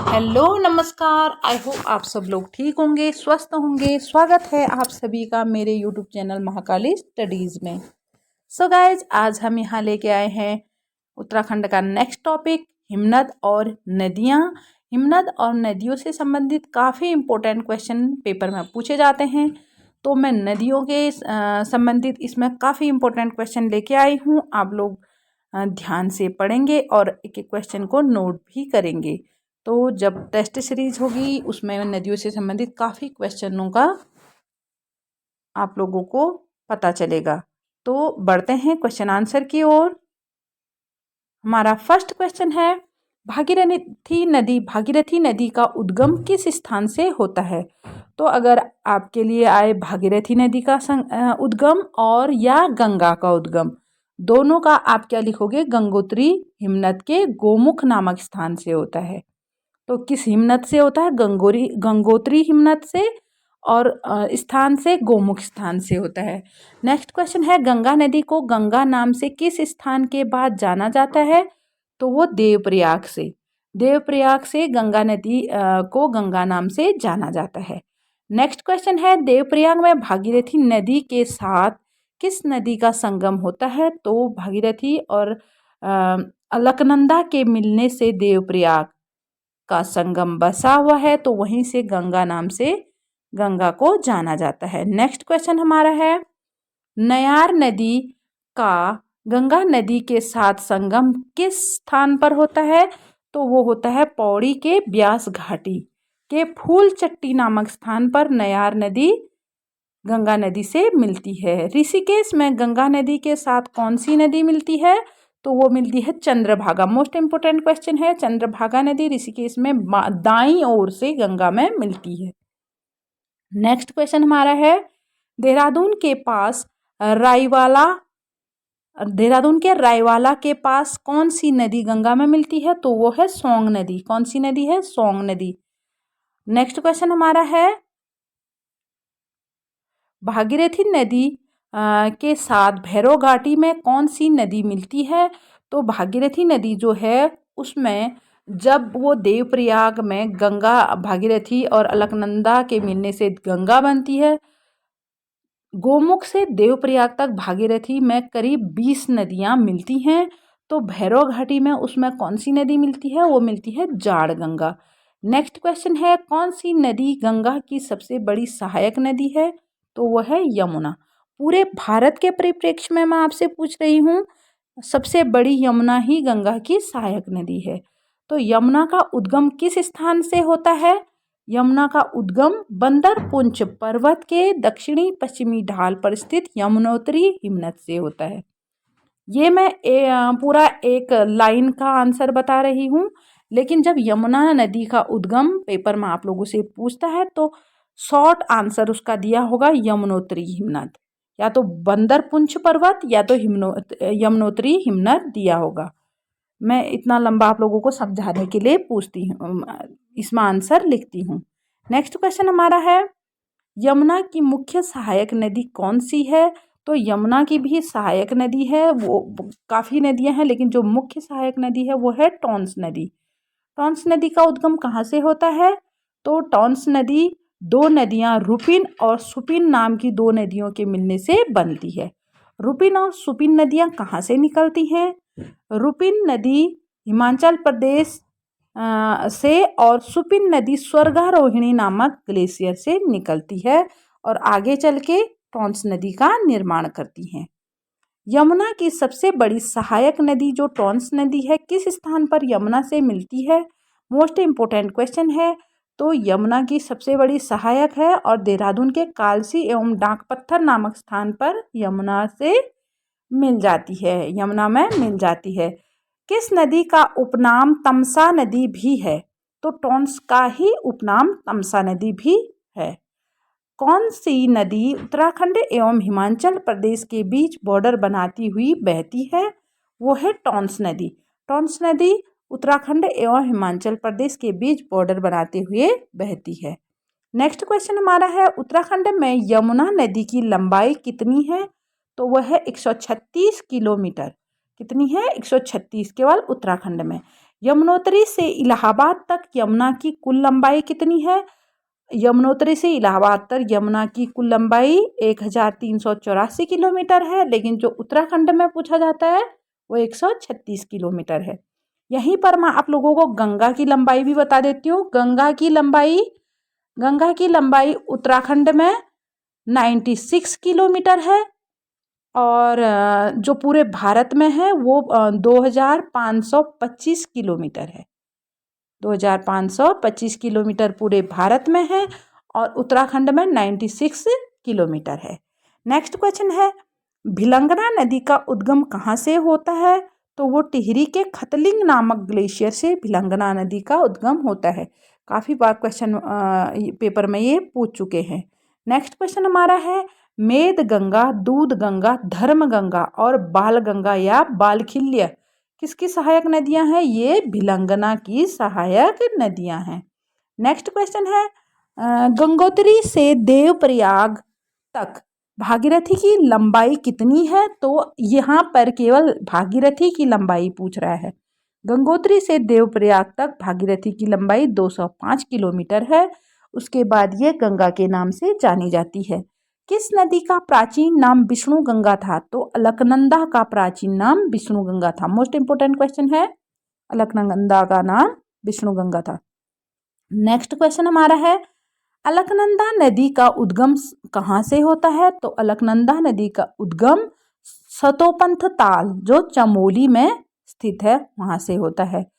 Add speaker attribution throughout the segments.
Speaker 1: Hello नमस्कार। I hope आप सब लोग ठीक होंगे, स्वस्थ होंगे। स्वागत है आप सभी का मेरे यूट्यूब चैनल महाकाली स्टडीज़ में। सो गाइज, आज हम यहाँ लेके आए हैं उत्तराखंड का नेक्स्ट टॉपिक, हिमनद और नदियाँ। हिमनद और नदियों से संबंधित काफ़ी इम्पोर्टेंट क्वेश्चन पेपर में पूछे जाते हैं, तो मैं नदियों के संबंधित इसमें काफ़ी इम्पोर्टेंट क्वेश्चन लेके आई हूँ। आप लोग ध्यान से पढ़ेंगे और एक एक क्वेश्चन को नोट भी करेंगे। तो जब टेस्ट सीरीज होगी उसमें नदियों से संबंधित काफ़ी क्वेश्चनों का आप लोगों को पता चलेगा। तो बढ़ते हैं क्वेश्चन आंसर की ओर। हमारा फर्स्ट क्वेश्चन है, भागीरथी नदी का उद्गम किस स्थान से होता है? तो अगर आपके लिए आए भागीरथी नदी का उद्गम और या गंगा का उद्गम, दोनों का आप क्या लिखोगे? गंगोत्री हिमनद के गोमुख नामक स्थान से होता है। तो किस हिमनद से होता है? गंगोत्री हिमनद से, और स्थान से गोमुख स्थान से होता है। नेक्स्ट क्वेश्चन है, गंगा नदी को गंगा नाम से किस स्थान के बाद जाना जाता है? तो वो देवप्रयाग से। देवप्रयाग से गंगा नदी को गंगा नाम से जाना जाता है। नेक्स्ट क्वेश्चन है, देवप्रयाग में भागीरथी नदी के साथ किस नदी का संगम होता है? तो भागीरथी और अलकनंदा के मिलने से देवप्रयाग का संगम बसा हुआ है, तो वहीं से गंगा नाम से गंगा को जाना जाता है। नेक्स्ट क्वेश्चन हमारा है, नयार नदी का गंगा नदी के साथ संगम किस स्थान पर होता है? तो वो होता है पौड़ी के ब्यास घाटी के फूल चट्टी नामक स्थान पर नयार नदी गंगा नदी से मिलती है। ऋषिकेश में गंगा नदी के साथ कौन सी नदी मिलती है? तो वो मिलती है चंद्रभागा। मोस्ट इंपोर्टेंट क्वेश्चन है, चंद्रभागा नदी ऋषिकेश में दाईं ओर से गंगा में मिलती है। नेक्स्ट क्वेश्चन हमारा है, देहरादून के रायवाला के पास कौन सी नदी गंगा में मिलती है? तो वो है सोंग नदी। कौन सी नदी है? सोंग नदी। नेक्स्ट क्वेश्चन हमारा है, भागीरथी नदी के साथ भैरव घाटी में कौन सी नदी मिलती है? तो भागीरथी नदी जो है उसमें जब वो देवप्रयाग में गंगा, भागीरथी और अलकनंदा के मिलने से गंगा बनती है, गोमुख से देवप्रयाग तक भागीरथी में करीब 20 नदियाँ मिलती हैं। तो भैरव घाटी में उसमें कौन सी नदी मिलती है? वो मिलती है जाड़ गंगा। नेक्स्ट क्वेश्चन है, कौन सी नदी गंगा की सबसे बड़ी सहायक नदी है? तो वह है यमुना। पूरे भारत के परिप्रेक्ष्य में मैं आपसे पूछ रही हूँ, सबसे बड़ी यमुना ही गंगा की सहायक नदी है। तो यमुना का उद्गम किस स्थान से होता है? यमुना का उद्गम बंदरपुंछ पर्वत के दक्षिणी पश्चिमी ढाल पर स्थित यमुनोत्री हिमनद से होता है। ये मैं पूरा एक लाइन का आंसर बता रही हूँ, लेकिन जब यमुना नदी का उद्गम पेपर में आप लोगों से पूछता है तो शॉर्ट आंसर उसका दिया होगा यमुनोत्री हिमनद, या तो बंदरपुंछ पर्वत या तो यमुनोत्री हिमनद दिया होगा। मैं इतना लंबा आप लोगों को समझाने के लिए पूछती हूँ, इसमें आंसर लिखती हूँ। नेक्स्ट क्वेश्चन हमारा है, यमुना की मुख्य सहायक नदी कौन सी है? तो यमुना की भी सहायक नदी है, वो काफ़ी नदियाँ हैं, लेकिन जो मुख्य सहायक नदी है वो है टॉन्स नदी। टॉन्स नदी का उद्गम कहाँ से होता है? तो टॉन्स नदी दो नदियाँ रुपिन और सुपिन नाम की दो नदियों के मिलने से बनती है। रुपिन और सुपिन नदियाँ कहाँ से निकलती हैं? रुपिन नदी हिमाचल प्रदेश से और सुपिन नदी स्वर्गारोहिणी नामक ग्लेशियर से निकलती है और आगे चल के टॉन्स नदी का निर्माण करती हैं। यमुना की सबसे बड़ी सहायक नदी जो टॉन्स नदी है, किस स्थान पर यमुना से मिलती है? मोस्ट इम्पोर्टेंट क्वेश्चन है। तो यमुना की सबसे बड़ी सहायक है और देहरादून के कालसी एवं डाक पत्थर नामक स्थान पर यमुना से मिल जाती है, यमुना में मिल जाती है। किस नदी का उपनाम तमसा नदी भी है? तो टॉन्स का ही उपनाम तमसा नदी भी है। कौन सी नदी उत्तराखंड एवं हिमाचल प्रदेश के बीच बॉर्डर बनाती हुई बहती है? वो है टॉन्स नदी। टॉन्स नदी उत्तराखंड एवं हिमाचल प्रदेश के बीच बॉर्डर बनाते हुए बहती है। नेक्स्ट क्वेश्चन हमारा है, उत्तराखंड में यमुना नदी की लंबाई कितनी है? तो वह है 136 किलोमीटर। कितनी है? 136, केवल उत्तराखंड में। यमुनोत्री से इलाहाबाद तक यमुना की कुल लंबाई कितनी है? यमुनोत्री से इलाहाबाद तक यमुना की कुल लंबाई 1384 किलोमीटर है, लेकिन जो उत्तराखंड में पूछा जाता है वो 136 किलोमीटर है। यहीं पर मैं आप लोगों को गंगा की लंबाई भी बता देती हूँ। गंगा की लंबाई उत्तराखंड में 96 किलोमीटर है और जो पूरे भारत में है वो 2525 किलोमीटर है। 2525 किलोमीटर पूरे भारत में है और उत्तराखंड में 96 किलोमीटर है। नेक्स्ट क्वेश्चन है, भिलंगना नदी का उद्गम कहाँ से होता है? तो वो टिहरी के खतलिंग नामक ग्लेशियर से भिलंगना नदी का उद्गम होता है। काफ़ी बार क्वेश्चन पेपर में ये पूछ चुके हैं। नेक्स्ट क्वेश्चन हमारा है, मेद गंगा, दूध गंगा, धर्म गंगा और बाल गंगा या बालखिल्य किसकी सहायक नदियां हैं? ये भिलंगना की सहायक नदियां हैं। नेक्स्ट क्वेश्चन है, गंगोत्री से देवप्रयाग तक भागीरथी की लंबाई कितनी है? तो यहाँ पर केवल भागीरथी की लंबाई पूछ रहा है। गंगोत्री से देवप्रयाग तक भागीरथी की लंबाई 205 किलोमीटर है। उसके बाद ये गंगा के नाम से जानी जाती है। किस नदी का प्राचीन नाम विष्णु गंगा था? तो अलकनंदा का प्राचीन नाम विष्णु गंगा था। मोस्ट इंपोर्टेंट क्वेश्चन है, अलकनंदा का नाम विष्णु गंगा था। नेक्स्ट क्वेश्चन हमारा है, अलकनंदा नदी का उद्गम कहाँ से होता है? तो अलकनंदा नदी का उद्गम सतोपंथ ताल जो चमोली में स्थित है वहां से होता है।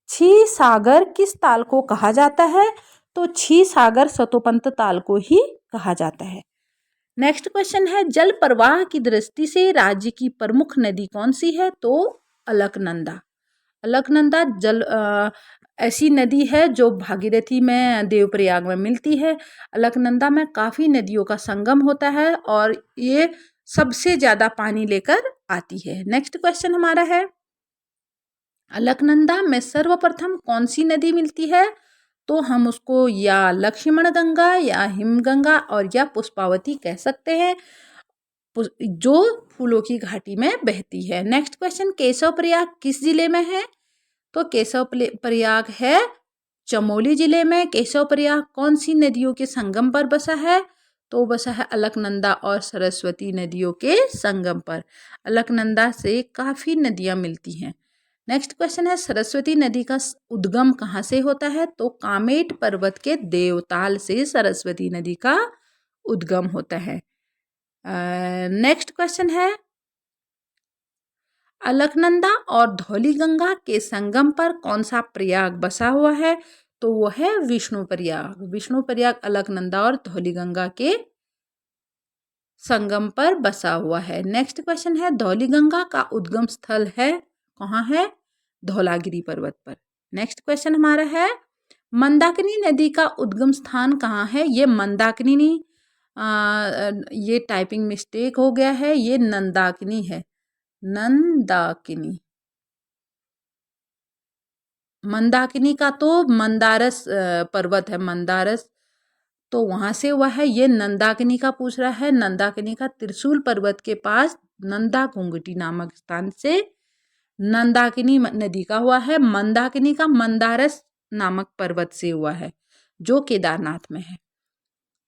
Speaker 1: छी सागर किस ताल को कहा जाता है? तो छी सागर सतोपंथ ताल को ही कहा जाता है। नेक्स्ट क्वेश्चन है, जल प्रवाह की दृष्टि से राज्य की प्रमुख नदी कौन सी है? तो अलकनंदा। अलकनंदा ऐसी नदी है जो भागीरथी में देवप्रयाग में मिलती है। अलकनंदा में काफ़ी नदियों का संगम होता है और ये सबसे ज़्यादा पानी लेकर आती है। नेक्स्ट क्वेश्चन हमारा है, अलकनंदा में सर्वप्रथम कौन सी नदी मिलती है? तो हम उसको या लक्ष्मण गंगा या हिमगंगा और या पुष्पावती कह सकते हैं, जो फूलों की घाटी में बहती है। नेक्स्ट क्वेश्चन, केशव प्रयाग किस जिले में है? तो केशव प्रयाग है चमोली जिले में। केशव प्रयाग कौन सी नदियों के संगम पर बसा है? तो बसा है अलकनंदा और सरस्वती नदियों के संगम पर। अलकनंदा से काफ़ी नदियाँ मिलती हैं। नेक्स्ट क्वेश्चन है, सरस्वती नदी का उद्गम कहाँ से होता है? तो कामेट पर्वत के देवताल से सरस्वती नदी का उद्गम होता है। नेक्स्ट क्वेश्चन है, अलकनंदा और धौलीगंगा के संगम पर कौन सा प्रयाग बसा हुआ है? तो वो है विष्णु प्रयाग। विष्णु प्रयाग अलकनंदा और धौलीगंगा के संगम पर बसा हुआ है। नेक्स्ट क्वेश्चन है, धौलीगंगा का उद्गम स्थल है कहाँ है? धौलागिरी पर्वत पर। नेक्स्ट क्वेश्चन हमारा है, मंदाकिनी नदी का उद्गम स्थान कहाँ है? ये मंदाकिनी नहीं, ये टाइपिंग मिस्टेक हो गया है, ये नंदाकिनी है। नंदाकिनी, मंदाकिनी का तो मंदारस पर्वत है, मंदारस तो वहां से हुआ है। ये नंदाकिनी का पूछ रहा है। नंदाकिनी का त्रिशूल पर्वत के पास नंदा घुंगटी नामक स्थान से नंदाकिनी नदी का हुआ है। मंदाकिनी का मंदारस नामक पर्वत से हुआ है जो केदारनाथ में है।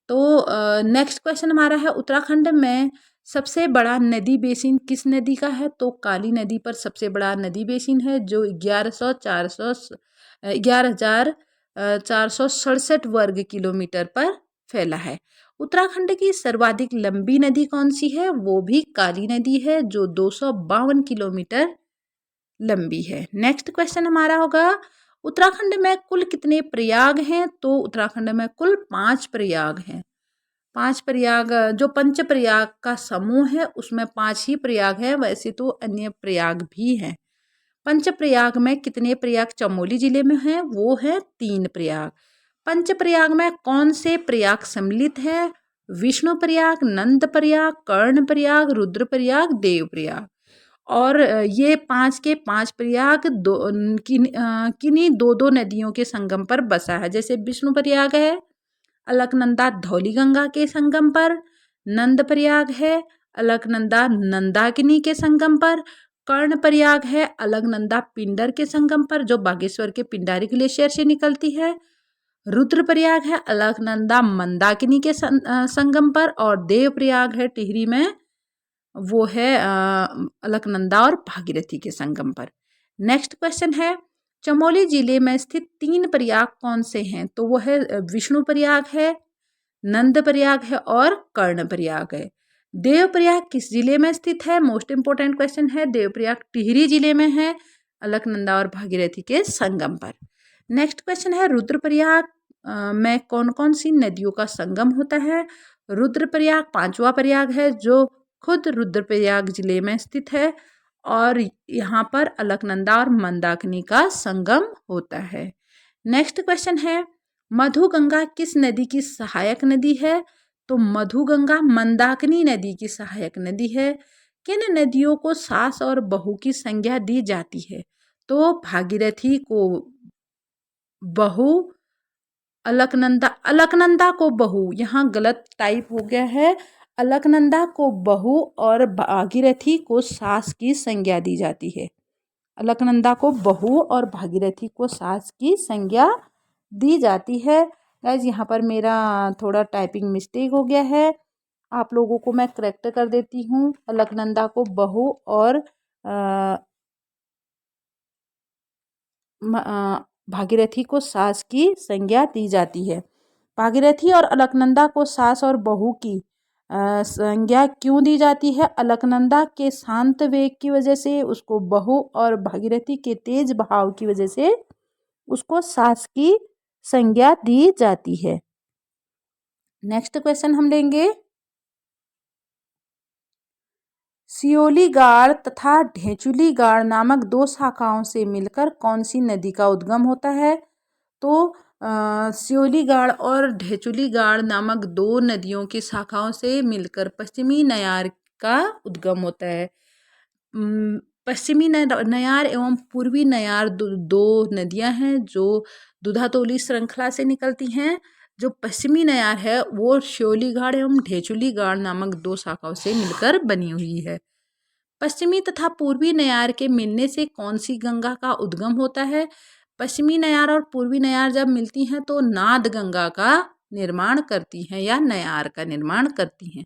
Speaker 1: तो नेक्स्ट क्वेश्चन हमारा है, उत्तराखंड में सबसे बड़ा नदी बेसिन किस नदी का है? तो काली नदी पर सबसे बड़ा नदी बेसिन है जो 11,467 वर्ग किलोमीटर पर फैला है। उत्तराखंड की सर्वाधिक लंबी नदी कौन सी है? वो भी काली नदी है जो 252 किलोमीटर लंबी है। नेक्स्ट क्वेश्चन हमारा होगा, उत्तराखंड में कुल कितने प्रयाग हैं? तो उत्तराखंड में कुल 5 प्रयाग हैं। 5 प्रयाग, जो पंच प्रयाग का समूह है उसमें 5 ही प्रयाग है, वैसे तो अन्य प्रयाग भी हैं। पंच प्रयाग में कितने प्रयाग चमोली जिले में हैं? वो है 3 प्रयाग। पंच प्रयाग में कौन से प्रयाग सम्मिलित है? विष्णु प्रयाग, नंद प्रयाग, कर्ण प्रयाग, रुद्र प्रयाग, देव प्रयाग। और ये 5 के 5 प्रयाग किन्हीं 2-2 नदियों के संगम पर बसा है। जैसे विष्णु प्रयाग है अलकनंदा धौलीगंगा के संगम पर, नंद प्रयाग है अलकनंदा नंदाकिनी के संगम पर, कर्णप्रयाग है अलकनंदा पिंडर के संगम पर जो बागेश्वर के पिंडारी ग्लेशियर से निकलती है। रुद्रप्रयाग है अलकनंदा मंदाकिनी के संगम पर। और देवप्रयाग है टिहरी में, वो है अलकनंदा और भागीरथी के संगम पर। नेक्स्ट क्वेश्चन है चमोली जिले में स्थित 3 प्रयाग कौन से हैं? तो वो है विष्णु प्रयाग है, नंद प्रयाग है और कर्ण प्रयाग है। देवप्रयाग किस जिले में स्थित है? मोस्ट इंपोर्टेंट क्वेश्चन है। देवप्रयाग टिहरी जिले में है, अलकनंदा और भागीरथी के संगम पर। नेक्स्ट क्वेश्चन है रुद्रप्रयाग में कौन कौन सी नदियों का संगम होता है? रुद्रप्रयाग 5वां प्रयाग है जो खुद रुद्रप्रयाग जिले में स्थित है और यहाँ पर अलकनंदा और मंदाकिनी का संगम होता है। नेक्स्ट क्वेश्चन है मधुगंगा किस नदी की सहायक नदी है? तो मधुगंगा मंदाकिनी नदी की सहायक नदी है। किन नदियों को सास और बहू की संज्ञा दी जाती है? तो भागीरथी को बहू, अलकनंदा को बहू, यहाँ गलत टाइप हो गया है। अलकनंदा को बहू और भागीरथी को सास की संज्ञा दी जाती है। अलकनंदा को बहू और भागीरथी को सास की संज्ञा दी जाती है। गाइज यहाँ पर मेरा थोड़ा टाइपिंग मिस्टेक हो गया है, आप लोगों को मैं करेक्ट कर देती हूँ। अलकनंदा को बहू और भागीरथी को सास की संज्ञा दी जाती है। भागीरथी और अलकनंदा को सास और बहू की संज्ञा क्यों दी जाती है? अलकनंदा के शांत वेग की वजह से उसको बहू और भागीरथी के तेज बहाव की वजह से उसको सास की संज्ञा दी जाती है। नेक्स्ट क्वेश्चन हम लेंगे सियोली गाड़ तथा ढेंचुली गाड़ नामक 2 शाखाओं से मिलकर कौन सी नदी का उद्गम होता है? तो सियोली गाड़ और ढेंचुली गाड़ नामक 2 नदियों की शाखाओं से मिलकर पश्चिमी नयार का उद्गम होता है। पश्चिमी नयार एवं पूर्वी नयार दो नदियां हैं जो दूधातोली श्रृंखला से निकलती हैं। जो पश्चिमी नयार है वो श्योली गाड़ एवं ढेंचुली गाड़ नामक 2 शाखाओं से मिलकर बनी हुई है। पश्चिमी तथा पूर्वी नयार के मिलने से कौन सी गंगा का उद्गम होता है? पश्चिमी नयार और पूर्वी नयार जब मिलती हैं तो नाद गंगा का निर्माण करती हैं या नयार का निर्माण करती हैं।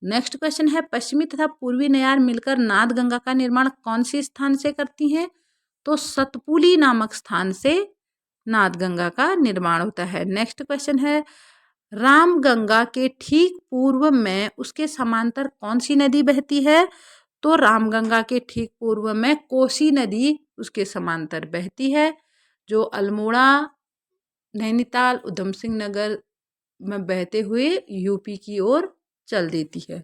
Speaker 1: नेक्स्ट क्वेश्चन है पश्चिमी तथा पूर्वी नयार मिलकर नाद गंगा का निर्माण कौन सी स्थान से करती हैं? तो सतपुली नामक स्थान से नाद गंगा का निर्माण होता है। नेक्स्ट क्वेश्चन है राम गंगा के ठीक पूर्व में उसके समांतर कौन सी नदी बहती है? तो रामगंगा के ठीक पूर्व में कोसी नदी उसके समांतर बहती है जो अल्मोड़ा, नैनीताल, उधम सिंह नगर में बहते हुए यूपी की ओर चल देती है।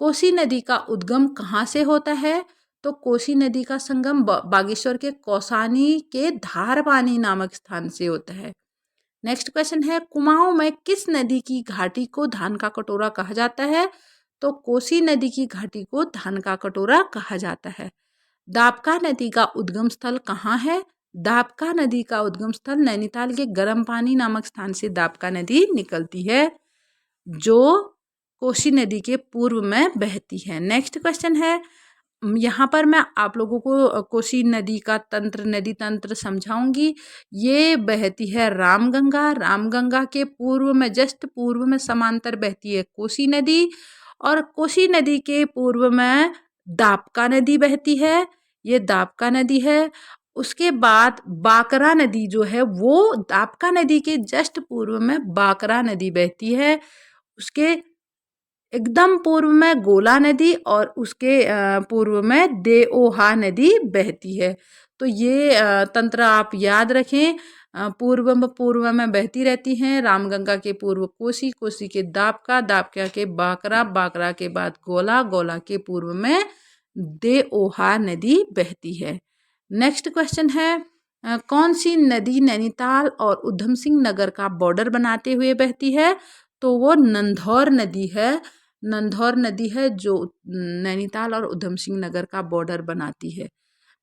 Speaker 1: कोसी नदी का उद्गम कहाँ से होता है? तो कोसी नदी का संगम बागेश्वर के कौसानी के धारपानी नामक स्थान से होता है। नेक्स्ट क्वेश्चन है कुमाऊं में किस नदी की घाटी को धान का कटोरा कहा जाता है? तो कोसी नदी की घाटी को धान का कटोरा कहा जाता है। दाबका नदी का उद्गम स्थल कहाँ है? दाबका नदी का उद्गम स्थल नैनीताल के गर्म पानी नामक स्थान से दाबका नदी निकलती है जो कोसी नदी के पूर्व में बहती है। नेक्स्ट क्वेश्चन है यहाँ पर मैं आप लोगों को कोसी नदी का तंत्र, नदी तंत्र समझाऊंगी। ये बहती है रामगंगा, रामगंगा के पूर्व में, जस्ट पूर्व में समांतर बहती है कोसी नदी और कोसी नदी के पूर्व में दाबका नदी बहती है, ये दाबका नदी है। उसके बाद बाकरा नदी जो है वो दाबका नदी के जस्ट पूर्व में बाकरा नदी बहती है। उसके एकदम पूर्व में गोला नदी और उसके पूर्व में देओहा नदी बहती है। तो ये तंत्र आप याद रखें। पूर्व में बहती रहती हैं। रामगंगा के पूर्व कोसी, कोसी के दाबका, दाबका के बाकरा, बाकरा के बाद गोला, गोला के पूर्व में देओहा नदी बहती है। नेक्स्ट क्वेश्चन है कौन सी नदी नैनीताल और उधम सिंह नगर का बॉर्डर बनाते हुए बहती है? तो वो नंधौर नदी है। नंधौर नदी है जो नैनीताल और उधम सिंह नगर का बॉर्डर बनाती है।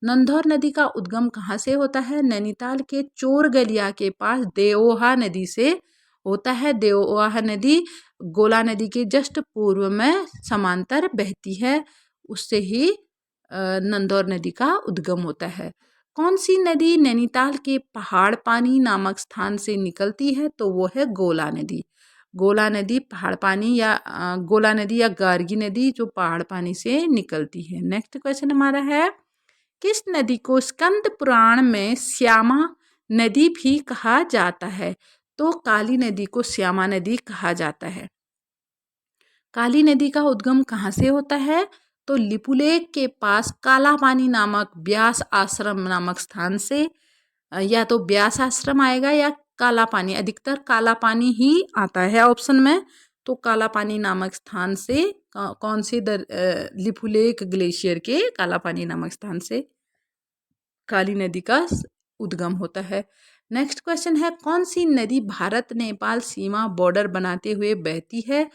Speaker 1: नंधौर नदी का उद्गम कहाँ से होता है? नैनीताल के चोर गलिया के पास देओहा नदी से होता है। देओहा नदी गोला नदी के जस्ट पूर्व में समांतर बहती है, उससे ही नंदौर नदी का उद्गम होता है। कौन सी नदी नैनीताल के पहाड़ पानी नामक स्थान से निकलती है? तो वो है गोला नदी। गोला नदी पहाड़ पानी या गोला नदी या गार्गी नदी जो पहाड़ पानी से निकलती है। नेक्स्ट क्वेश्चन हमारा है, किस नदी को स्कंद पुराण में श्यामा नदी भी कहा जाता है? तो काली नदी को श्यामा नदी कहा जाता है। काली नदी का उद्गम कहाँ से होता है? तो लिपुलेख के पास काला पानी नामक ब्यास आश्रम नामक स्थान से, या तो ब्यास आश्रम आएगा या काला पानी, अधिकतर काला पानी ही आता है ऑप्शन में। तो काला पानी नामक स्थान से कौन से लिपुलेख ग्लेशियर के काला पानी नामक स्थान से काली नदी का उद्गम होता है। नेक्स्ट क्वेश्चन है, कौन सी नदी भारत नेपाल सीमा बॉर्डर बनाते हुए बहती है?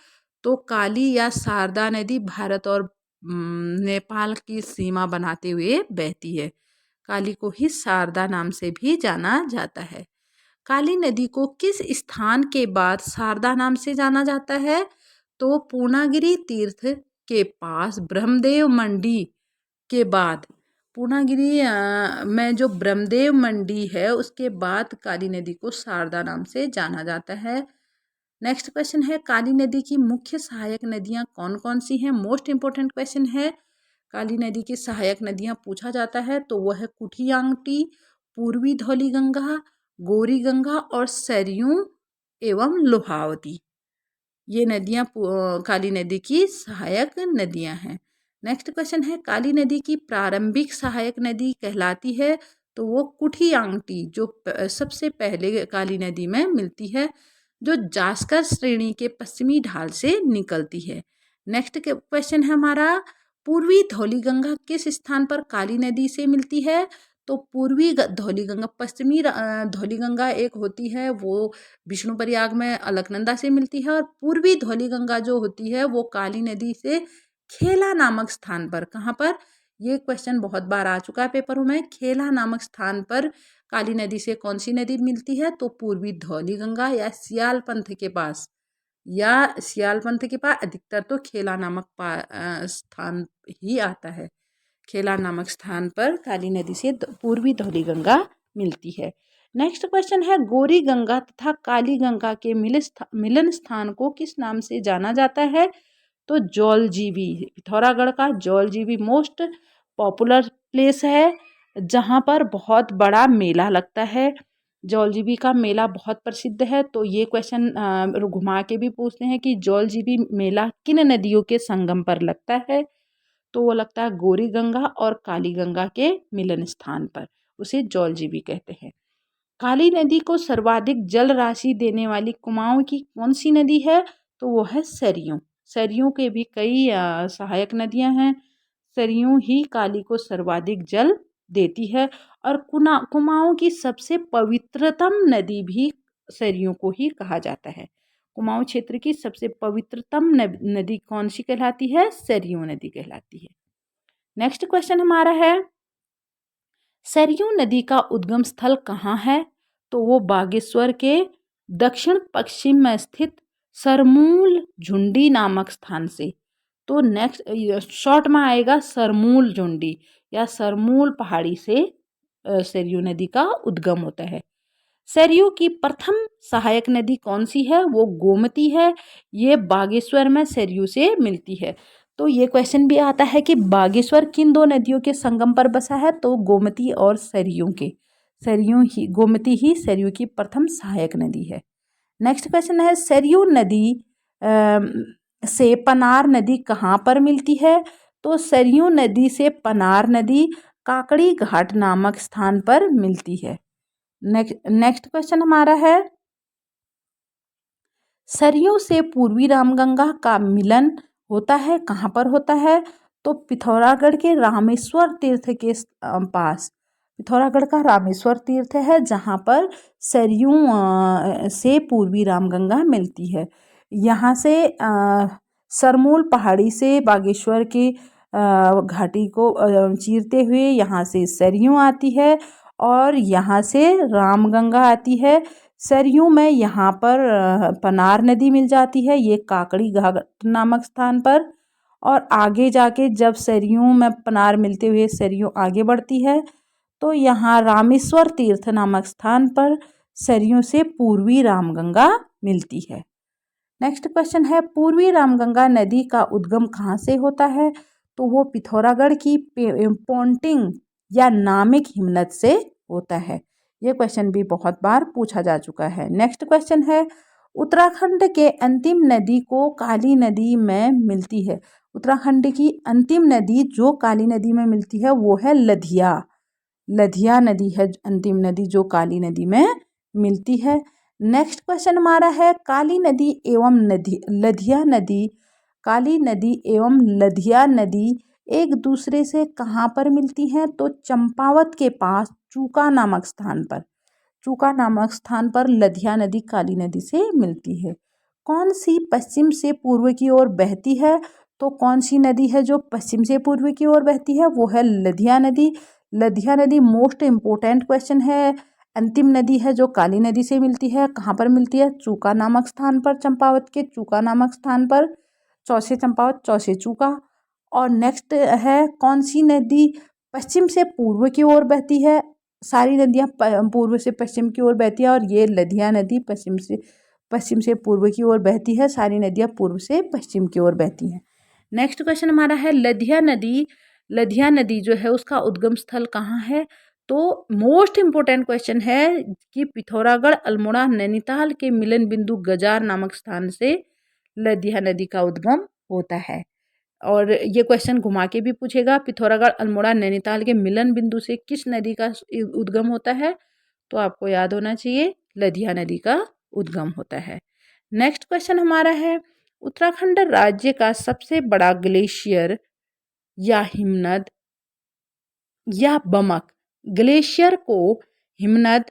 Speaker 1: तो काली या शारदा नदी भारत और नेपाल की सीमा बनाते हुए बहती है। काली को ही शारदा नाम से भी जाना जाता है। काली नदी को किस स्थान के बाद शारदा नाम से जाना जाता है? तो पूर्णागिरि तीर्थ के पास ब्रह्मदेव मंडी के बाद, पूर्णागिरि में जो ब्रह्मदेव मंडी है उसके बाद काली नदी को शारदा नाम से जाना जाता है। नेक्स्ट क्वेश्चन है, काली नदी की मुख्य सहायक नदियाँ कौन कौन सी हैं? मोस्ट इंपॉर्टेंट क्वेश्चन है। काली नदी की सहायक नदियाँ पूछा जाता है तो वह है कुठियांगटी, पूर्वी धौली गंगा, गौरी गंगा और सरयू एवं लोहावती। ये नदियाँ काली नदी की सहायक नदियाँ हैं। नेक्स्ट क्वेश्चन है, काली नदी की प्रारंभिक सहायक नदी कहलाती है? तो वो कुठियांगटी जो सबसे पहले काली नदी में मिलती है, जो जास्कर श्रेणी के पश्चिमी ढाल से निकलती है। नेक्स्ट क्वेश्चन है हमारा, पूर्वी धौली गंगा किस स्थान पर काली नदी से मिलती है? तो पूर्वी धौली गंगा, पश्चिमी धौली गंगा एक होती है वो विष्णुप्रयाग में अलकनंदा से मिलती है, और पूर्वी धौली गंगा जो होती है वो काली नदी से खेला नामक स्थान पर, कहाँ पर, ये क्वेश्चन बहुत बार आ चुका है पेपरों में, खेला नामक स्थान पर काली नदी से कौन सी नदी मिलती है? तो पूर्वी धौली गंगा या सियाल पंथ के पास, अधिकतर तो खेला नामक स्थान ही आता है। खेला नामक स्थान पर काली नदी से पूर्वी धौली गंगा मिलती है। नेक्स्ट क्वेश्चन है, गौरी गंगा तथा काली गंगा के मिलन स्थान को किस नाम से जाना जाता है? तो जौलजीबी, पिथौरागढ़ का जौलजीबी मोस्ट पॉपुलर प्लेस है जहाँ पर बहुत बड़ा मेला लगता है। जौलजीबी का मेला बहुत प्रसिद्ध है। तो ये क्वेश्चन घुमा के भी पूछते हैं कि जौलजीबी मेला किन नदियों के संगम पर लगता है? तो वो लगता है गौरी गंगा और काली गंगा के मिलन स्थान पर, उसे जौलजीबी कहते हैं। काली नदी को सर्वाधिक जल राशि देने वाली कुमाऊं की कौन सी नदी है? तो वो है सरयू। सरयू के भी कई सहायक नदियां हैं। सरयू ही काली को सर्वाधिक जल देती है, और कुमाऊं की सबसे पवित्रतम नदी भी सरयू को ही कहा जाता है। कुमाऊं क्षेत्र की सबसे पवित्रतम नदी कौन सी कहलाती है? सरयू नदी कहलाती है। नेक्स्ट क्वेश्चन हमारा है, सरयू नदी का उद्गम स्थल कहाँ है? तो वो बागेश्वर के दक्षिण पश्चिम में स्थित सरमूल झुंडी नामक स्थान से। तो नेक्स्ट शॉर्ट में आएगा सरमूल झुंडी या सरमूल पहाड़ी से सरयू नदी का उद्गम होता है। सरयू की प्रथम सहायक नदी कौन सी है? वो गोमती है। ये बागेश्वर में सरयू से मिलती है। तो ये क्वेश्चन भी आता है कि बागेश्वर किन दो नदियों के संगम पर बसा है? तो गोमती और सरयू के, गोमती ही सरयू की प्रथम सहायक नदी है। नेक्स्ट क्वेश्चन है, सरयू नदी से पनार नदी कहाँ पर मिलती है? तो सरयू नदी से पनार नदी काकड़ी घाट नामक स्थान पर मिलती है। नेक्स्ट क्वेश्चन हमारा है, सरयू से पूर्वी रामगंगा का मिलन होता है, कहाँ पर होता है? तो पिथौरागढ़ के रामेश्वर तीर्थ के पास। पिथौरागढ़ का रामेश्वर तीर्थ है जहाँ पर सरयू से पूर्वी रामगंगा मिलती है। यहाँ से सरमूल पहाड़ी से बागेश्वर की घाटी को चीरते हुए यहाँ से सरयू आती है, और यहाँ से रामगंगा आती है। सरयू में यहाँ पर पनार नदी मिल जाती है, ये काकड़ी घाट नामक स्थान पर। और आगे जाके जब सरयू में पनार मिलते हुए सरयू आगे बढ़ती है तो यहाँ रामेश्वर तीर्थ नामक स्थान पर सरयू से पूर्वी रामगंगा मिलती है। नेक्स्ट क्वेश्चन है, पूर्वी रामगंगा नदी का उद्गम कहाँ से होता है? तो वो पिथौरागढ़ की पोंटिंग या नामिक हिमनद से होता है। ये क्वेश्चन भी बहुत बार पूछा जा चुका है। नेक्स्ट क्वेश्चन है, उत्तराखंड के अंतिम नदी को काली नदी में मिलती है। उत्तराखंड की अंतिम नदी जो काली नदी में मिलती है वो है लधिया। लधिया नदी है अंतिम नदी जो काली नदी में मिलती है। नेक्स्ट क्वेश्चन हमारा है, काली नदी एवं लधिया नदी, काली नदी एवं लधिया नदी एक दूसरे से कहाँ पर मिलती हैं? तो चंपावत के पास चूका नामक स्थान पर, चूका नामक स्थान पर लधिया नदी काली नदी से मिलती है। कौन सी पश्चिम से पूर्व की ओर बहती है? तो कौन सी नदी है जो पश्चिम से पूर्व की ओर बहती है? वो है लधिया नदी। लधिया नदी मोस्ट इम्पोर्टेंट क्वेश्चन है। अंतिम नदी है जो काली नदी से मिलती है, कहाँ पर मिलती है? चूका नामक स्थान पर, चंपावत के चूका नामक स्थान पर, चौसे चंपावत चौसे चूका। और नेक्स्ट है, कौन सी नदी पश्चिम से पूर्व की ओर बहती है? सारी नदियाँ पूर्व से पश्चिम की ओर बहती है और ये लधिया नदी पश्चिम से पूर्व की ओर बहती है। सारी नदियाँ पूर्व से पश्चिम की ओर बहती हैं। नेक्स्ट क्वेश्चन हमारा है, लधिया नदी जो है उसका उद्गम स्थल कहाँ है? तो मोस्ट इम्पोर्टेंट क्वेश्चन है कि पिथौरागढ़, अल्मोड़ा, नैनीताल के मिलन बिंदु गजार नामक स्थान से लधिया नदी का उद्गम होता है। और ये क्वेश्चन घुमा के भी पूछेगा, पिथौरागढ़, अल्मोड़ा, नैनीताल के मिलन बिंदु से किस नदी का उद्गम होता है? तो आपको याद होना चाहिए लधिया नदी का उद्गम होता है। नेक्स्ट क्वेश्चन हमारा है, उत्तराखंड राज्य का सबसे बड़ा ग्लेशियर या हिमनद या बमक। ग्लेशियर को हिमनद,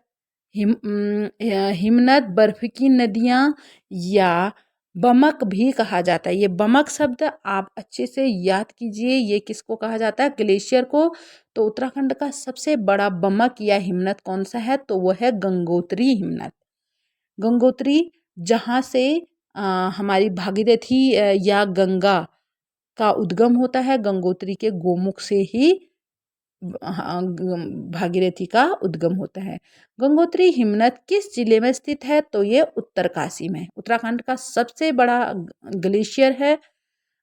Speaker 1: हिमनद बर्फ की नदियाँ या बमक भी कहा जाता है। ये बमक शब्द आप अच्छे से याद कीजिए, ये किसको कहा जाता है? ग्लेशियर को। तो उत्तराखंड का सबसे बड़ा बमक या हिमनद कौन सा है? तो वह है गंगोत्री हिमनद। गंगोत्री जहाँ से हमारी भागीरथी या गंगा का उद्गम होता है, गंगोत्री के गोमुख से ही भागीरथी का उद्गम होता है। गंगोत्री हिमनद किस जिले में स्थित है? तो ये उत्तरकाशी में। उत्तराखंड का सबसे बड़ा ग्लेशियर है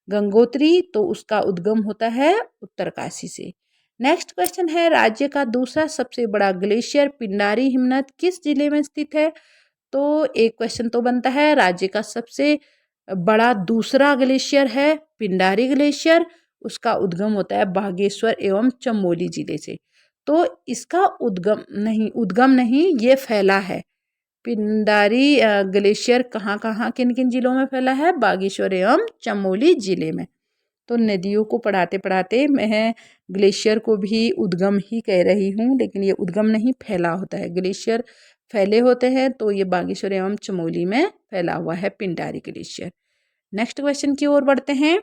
Speaker 1: गंगोत्री, तो उसका उद्गम होता है उत्तरकाशी से। नेक्स्ट क्वेश्चन है, राज्य का दूसरा सबसे बड़ा ग्लेशियर पिंडारी हिमनद किस जिले में स्थित है? तो एक क्वेश्चन तो बनता है, राज्य का सबसे बड़ा दूसरा ग्लेशियर है पिंडारी ग्लेशियर, उसका उद्गम होता है बागेश्वर एवं चमोली जिले से। तो इसका उद्गम नहीं ये फैला है। पिंडारी ग्लेशियर कहाँ कहाँ किन किन जिलों में फैला है? बागेश्वर एवं चमोली जिले में। तो नदियों को पढ़ाते पढ़ाते मैं ग्लेशियर को भी उद्गम ही कह रही हूँ, लेकिन ये उद्गम नहीं, फैला होता है। ग्लेशियर फैले होते हैं, तो ये बागेश्वर एवं चमोली में फैला हुआ है पिंडारी ग्लेशियर। नेक्स्ट क्वेश्चन की ओर बढ़ते हैं,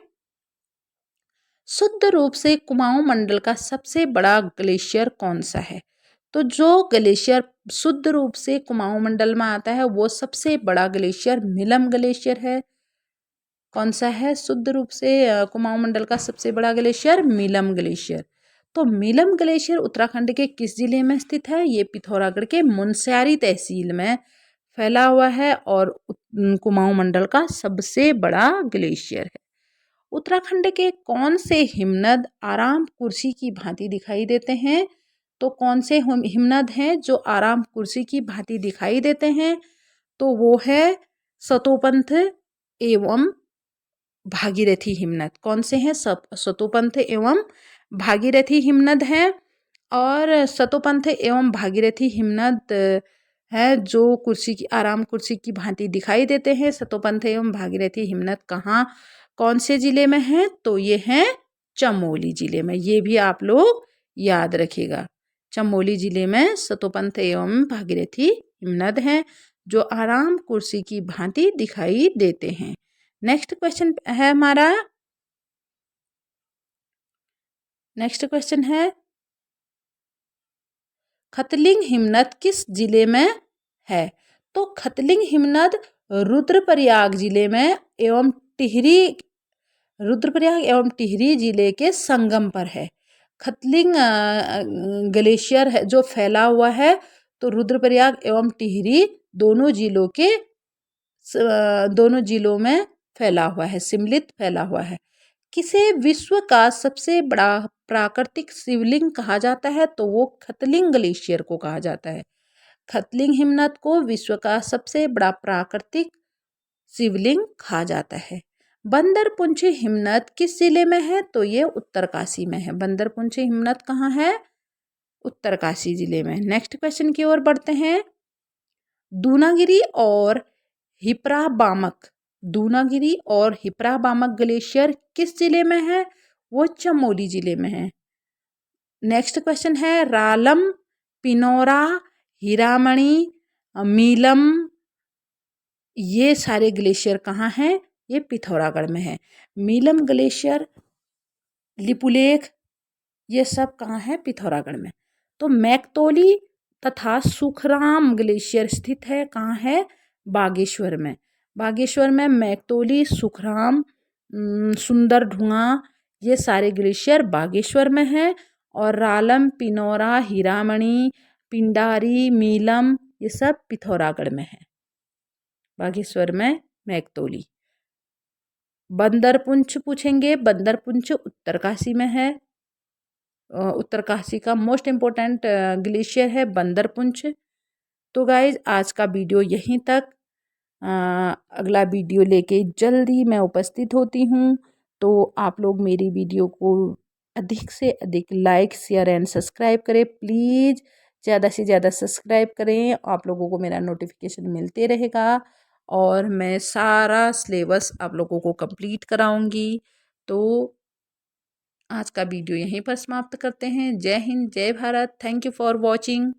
Speaker 1: शुद्ध रूप से कुमाऊं मंडल का सबसे बड़ा ग्लेशियर कौन सा है? तो जो ग्लेशियर शुद्ध रूप से कुमाऊं मंडल में आता है वो सबसे बड़ा ग्लेशियर मिलम ग्लेशियर है। कौन सा है शुद्ध रूप से कुमाऊं मंडल का सबसे बड़ा ग्लेशियर? मिलम ग्लेशियर। तो मिलम ग्लेशियर उत्तराखंड के किस जिले में स्थित है? ये पिथौरागढ़ के मुनस्यारी तहसील में फैला हुआ है और कुमाऊं मंडल का सबसे बड़ा ग्लेशियर है। उत्तराखंड के कौन से हिमनद आराम कुर्सी की भांति दिखाई देते हैं? तो कौन से हिमनद हैं जो आराम कुर्सी की भांति दिखाई देते हैं? तो वो है सतोपंथ एवं भागीरथी हिमनद। कौन से हैं? सतोपंथ एवं भागीरथी हिमनद हैं। और सतोपंथ एवं भागीरथी हिमनद है जो आराम कुर्सी की भांति दिखाई देते हैं। सतोपंथ एवं भागीरथी हिमनद कहाँ कौन से जिले में हैं? तो ये हैं चमोली जिले में। ये भी आप लोग याद रखिएगा। चमोली जिले में सतोपंथ एवं भागीरथी हिमनद हैं जो आराम कुर्सी की भांति दिखाई देते हैं। नेक्स्ट क्वेश्चन है हमारा, नेक्स्ट क्वेश्चन है, खतलिंग हिमनद किस जिले में है? तो खतलिंग हिमनद रुद्रप्रयाग जिले में एवं टिहरी रुद्रप्रयाग एवं टिहरी जिले के संगम पर है। खतलिंग ग्लेशियर है जो फैला हुआ है, तो रुद्रप्रयाग एवं टिहरी दोनों जिलों में फैला हुआ है, सम्मिलित फैला हुआ है। किसे विश्व का सबसे बड़ा प्राकृतिक शिवलिंग कहा जाता है, तो वो खतलिंग ग्लेशियर को कहा जाता है। खतलिंग हिमनद को विश्व का सबसे बड़ा प्राकृतिक शिवलिंग कहा जाता है। बंदरपुंछी हिमनद किस जिले में है, तो ये उत्तरकाशी में है। बंदरपुंछी हिमनद कहाँ है, उत्तरकाशी जिले में। नेक्स्ट क्वेश्चन की ओर बढ़ते हैं। दूनागिरी और हिप्राबामक ग्लेशियर किस जिले में है, वो चमोली जिले में है। नेक्स्ट क्वेश्चन है रालम, पिनोरा, हीरामणि, मीलम, ये सारे ग्लेशियर कहाँ हैं, ये पिथौरागढ़ में है। मीलम ग्लेशियर, लिपुलेख, ये सब कहाँ है, पिथौरागढ़ में। तो मैकतोली तथा सुखराम ग्लेशियर स्थित है कहाँ है, बागेश्वर में। बागेश्वर में मैकतोली, सुखराम, सुंदरढुंगा, ये सारे ग्लेशियर बागेश्वर में हैं। और रालम, पिनोरा, हीरामणि, पिंडारी, मीलम, ये सब पिथौरागढ़ में है। बागेश्वर में मैकतोली। बंदरपुंछ पूछेंगे, बंदरपुंछ उत्तरकाशी में है। उत्तरकाशी का मोस्ट इम्पोर्टेंट ग्लेशियर है बंदरपुंछ। तो गाइज आज का वीडियो यहीं तक। अगला वीडियो लेके जल्दी मैं उपस्थित होती हूँ। तो आप लोग मेरी वीडियो को अधिक से अधिक लाइक, शेयर एंड सब्सक्राइब करें प्लीज़। ज़्यादा से ज़्यादा सब्सक्राइब करें, आप लोगों को मेरा नोटिफिकेशन मिलते रहेगा और मैं सारा सिलेबस आप लोगों को कंप्लीट कराऊंगी। तो आज का वीडियो यहीं पर समाप्त करते हैं। जय हिंद, जय Bharat. Thank you for watching.